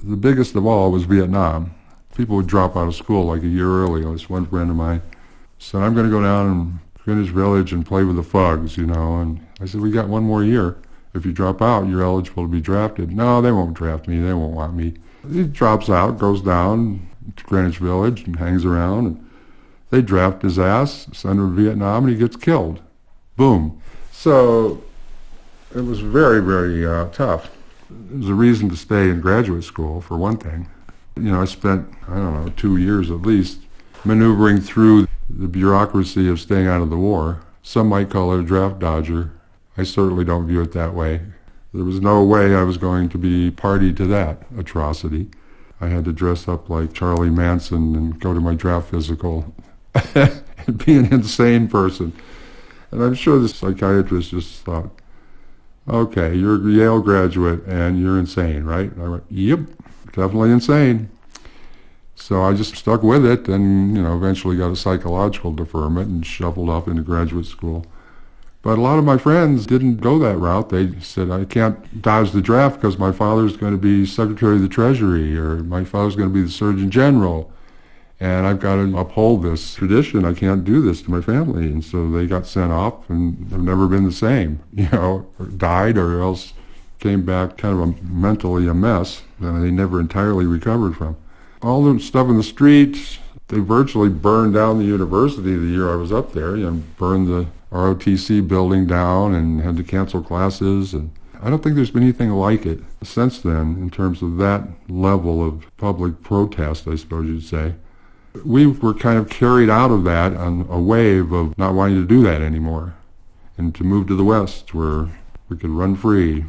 The biggest of all was Vietnam. People would drop out of school like a year early. This one friend of mine said, I'm going to go down and Greenwich Village and play with the Fugs, And I said, we got one more year. If you drop out, you're eligible to be drafted. No, they won't draft me. They won't want me. He drops out, goes down to Greenwich Village and hangs around. And they draft his ass, send him to Vietnam, and he gets killed. Boom. So it was very, very tough. It was a reason to stay in graduate school, for one thing. I spent, 2 years at least, maneuvering through the bureaucracy of staying out of the war. Some might call it a draft dodger. I certainly don't view it that way. There was no way I was going to be party to that atrocity. I had to dress up like Charlie Manson and go to my draft physical and be an insane person. And I'm sure the psychiatrist just thought, okay, you're a Yale graduate and you're insane, right? And I went, yep, definitely insane. So I just stuck with it and, eventually got a psychological deferment and shuffled off into graduate school. But a lot of my friends didn't go that route. They said, I can't dodge the draft because my father's going to be Secretary of the Treasury or my father's going to be the Surgeon General. And I've got to uphold this tradition. I can't do this to my family. And so they got sent off and have never been the same, or died or else came back kind of mentally a mess that they never entirely recovered from. All the stuff in the streets, they virtually burned down the university the year I was up there, burned the ROTC building down and had to cancel classes. And I don't think there's been anything like it since then in terms of that level of public protest, I suppose you'd say. We were kind of carried out of that on a wave of not wanting to do that anymore and to move to the West where we could run free.